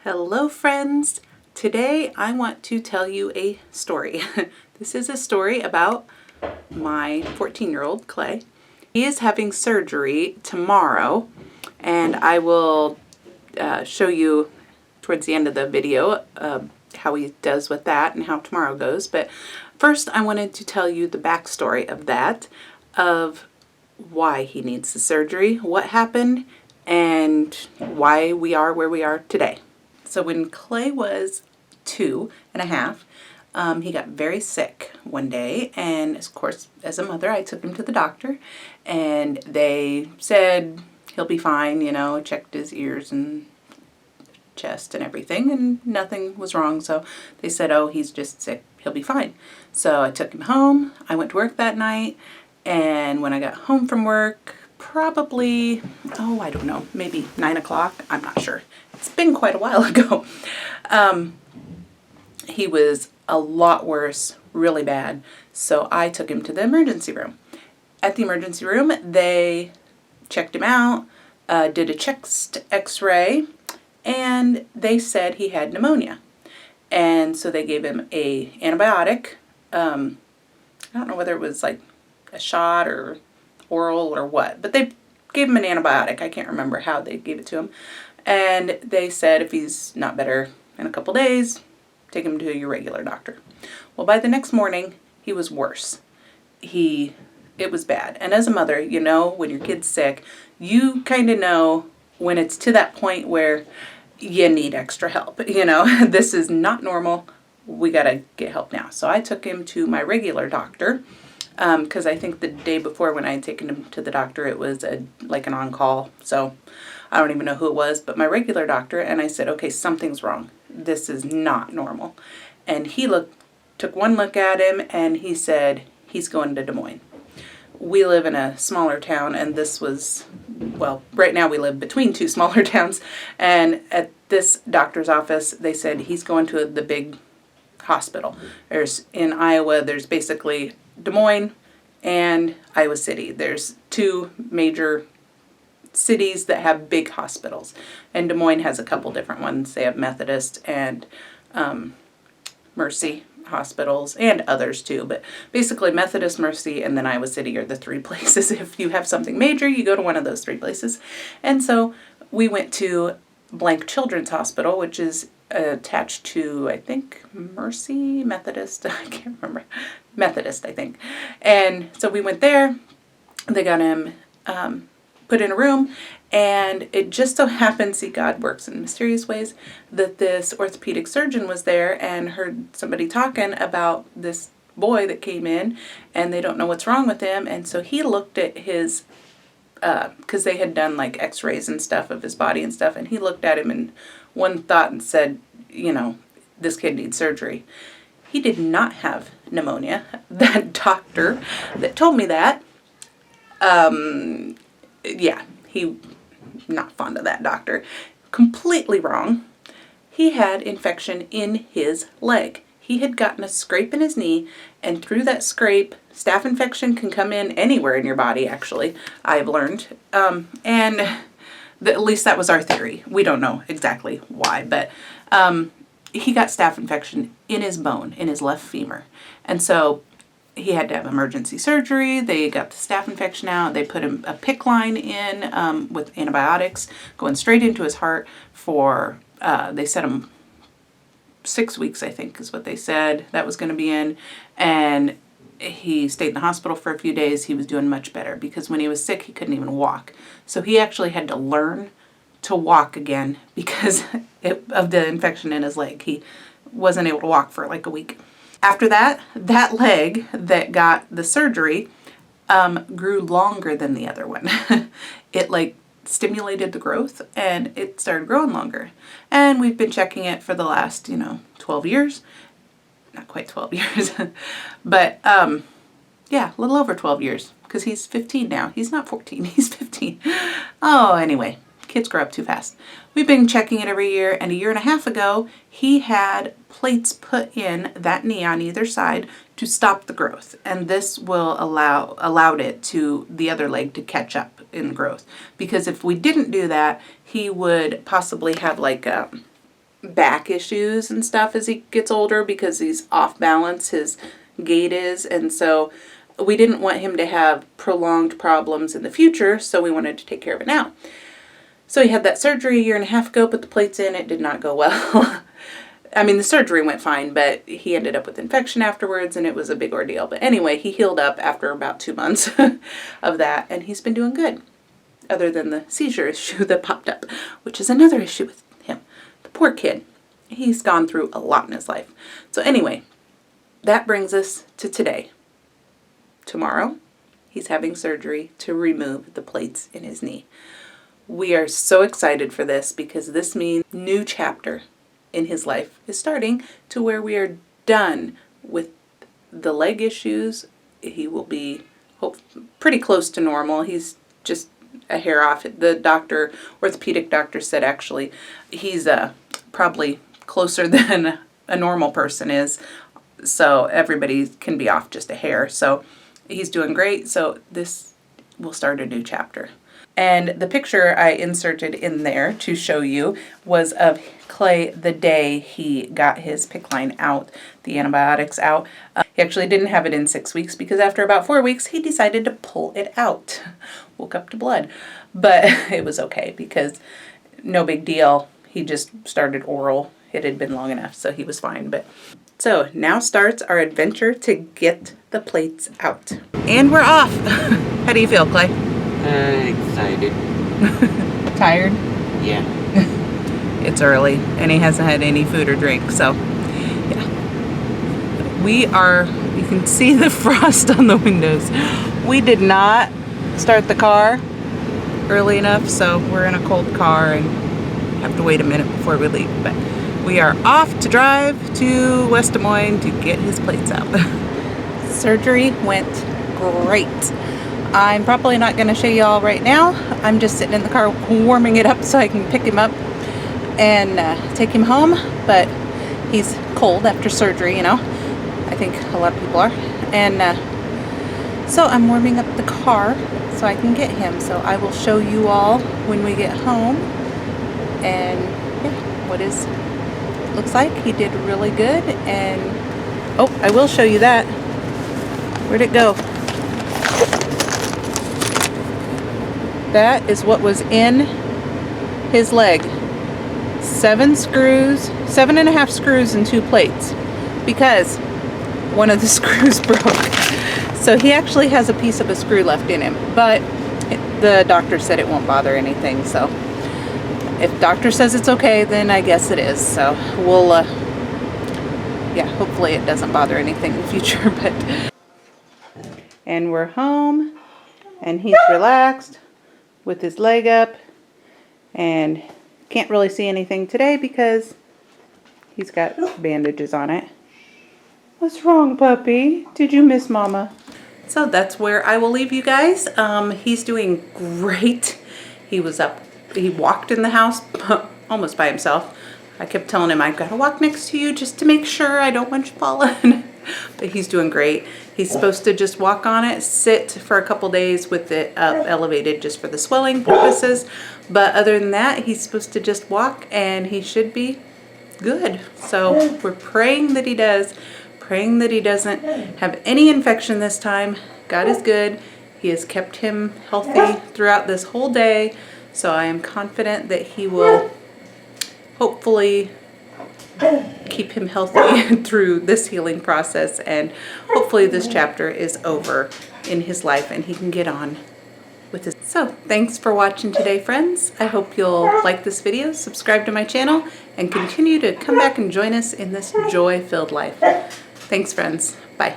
Hello friends! Today I want to tell you a story. This is a story about my 14-year-old Clay. He is having surgery tomorrow, and I will show you towards the end of the video how he does with that and how tomorrow goes. But first I wanted to tell you the backstory of that, of why he needs the surgery, what happened, and why we are where we are today. So when Clay was 2.5, he got very sick one day, and of course, as a mother, I took him to the doctor, and they said he'll be fine, checked his ears and chest and everything, and nothing was wrong. So they said, oh, he's just sick, he'll be fine. So I took him home. I went to work that night, and when I got home from work, probably, I don't know, maybe 9 o'clock, I'm not sure. It's been quite a while ago. He was a lot worse, really bad. So I took him to the emergency room. At the emergency room, they checked him out, did a chest x-ray, and they said he had pneumonia. And so they gave him a antibiotic. I don't know whether it was like a shot or oral or what, but they gave him an antibiotic. I can't remember how they gave it to him. And they said if he's not better in a couple days, take him to your regular doctor. Well, by the next morning, he was worse. It was bad. And as a mother, when your kid's sick, you kind of know when it's to that point where you need extra help. This is not normal. We got to get help now. So I took him to my regular doctor, because I think the day before when I had taken him to the doctor, it was like an on-call. So I don't even know who it was, but my regular doctor, and I said, okay, something's wrong. This is not normal. And he took one look at him, and he said, he's going to Des Moines. We live in a smaller town, and this was, right now we live between two smaller towns, and at this doctor's office, they said he's going to the big hospital. In Iowa, there's basically Des Moines and Iowa City. There's two major cities that have big hospitals, and Des Moines has a couple different ones. They have Methodist and Mercy hospitals and others too, but basically Methodist, Mercy, and then Iowa City are the three places. If you have something major, you go to one of those three places. And so we went to Blank Children's Hospital, which is attached to, I think, Mercy, Methodist, I can't remember, Methodist, I think. And so we went there. They got him put in a room, and it just so happens, God works in mysterious ways, that this orthopedic surgeon was there and heard somebody talking about this boy that came in, and they don't know what's wrong with him. And so he looked at his, because they had done like x-rays and stuff of his body and stuff, and he looked at him in one thought and said, this kid needs surgery. He did not have pneumonia. That doctor that told me that, he not fond of that doctor. Completely wrong. He had infection in his leg. He had gotten a scrape in his knee, and through that scrape, staph infection can come in anywhere in your body, actually, I've learned. And at least that was our theory. We don't know exactly why, but he got staph infection in his bone, in his left femur. And so he had to have emergency surgery. They got the staph infection out. They put him a PICC line in with antibiotics going straight into his heart for, they said him 6 weeks, I think is what they said that was going to be in. And he stayed in the hospital for a few days. He was doing much better because when he was sick, he couldn't even walk. So he actually had to learn to walk again because of the infection in his leg. He wasn't able to walk for like a week. After that leg that got the surgery grew longer than the other one. It stimulated the growth, and it started growing longer. And we've been checking it for the last, 12 years. Not quite 12 years, but a little over 12 years, because he's 15 now. He's not 14, he's 15. Oh, anyway. Kids grow up too fast. We've been checking it every year, and 1.5 years ago, he had plates put in that knee on either side to stop the growth, and this will allowed it to the other leg to catch up in growth. Because if we didn't do that, he would possibly have like a back issues and stuff as he gets older because he's off balance, his gait is, and so we didn't want him to have prolonged problems in the future, so we wanted to take care of it now. So he had that surgery a year and a half ago, put the plates in, it did not go well. I mean, the surgery went fine, but he ended up with infection afterwards, and it was a big ordeal. But anyway, he healed up after about 2 months of that, and he's been doing good, other than the seizure issue that popped up, which is another issue with him. The poor kid. He's gone through a lot in his life. So anyway, that brings us to today. Tomorrow, he's having surgery to remove the plates in his knee. We are so excited for this because this means a new chapter in his life is starting, to where we are done with the leg issues. He will be pretty close to normal. He's just a hair off. The doctor, orthopedic doctor, said actually he's probably closer than a normal person is. So everybody can be off just a hair. So he's doing great. So this will start a new chapter. And the picture I inserted in there to show you was of Clay the day he got his PICC line out, the antibiotics out. He actually didn't have it in 6 weeks because after about 4 weeks, he decided to pull it out. Woke up to blood. But it was okay because no big deal. He just started oral. It had been long enough, so he was fine. But so now starts our adventure to get the plates out. And we're off. How do you feel, Clay? Excited. Tired? Yeah. It's early, and he hasn't had any food or drink, so yeah. You can see the frost on the windows. We did not start the car early enough, so we're in a cold car and have to wait a minute before we leave. But we are off to drive to West Des Moines to get his plates out. Surgery went great. I'm probably not going to show you all right now. I'm just sitting in the car warming it up so I can pick him up and take him home. But he's cold after surgery, you know. I think a lot of people are. And so I'm warming up the car so I can get him. So I will show you all when we get home. And yeah, what is looks like. He did really good. And oh, I will show you that. Where'd it go? That is what was in his leg. 7 screws, 7.5 screws and 2 plates, because one of the screws broke. So he actually has a piece of a screw left in him, but the doctor said it won't bother anything. So if doctor says it's okay, then I guess it is. So we'll, yeah, hopefully it doesn't bother anything in the future. But and we're home, and he's relaxed with his leg up, and can't really see anything today because he's got bandages on it. What's wrong, puppy? Did you miss mama? So that's where I will leave you guys. He's doing great. He walked in the house almost by himself. I kept telling him, I've got to walk next to you just to make sure I don't want you falling. But he's doing great. He's supposed to just walk on it, sit for a couple days with it up elevated just for the swelling purposes. But other than that, he's supposed to just walk and he should be good. So we're praying that he does, praying that he doesn't have any infection this time. God is good. He has kept him healthy throughout this whole day. So I am confident that he will hopefully keep him healthy through this healing process, and hopefully this chapter is over in his life and he can get on with his. So thanks for watching today, friends. I hope you'll like this video, subscribe to my channel, and continue to come back and join us in this joy-filled life. Thanks, friends. Bye.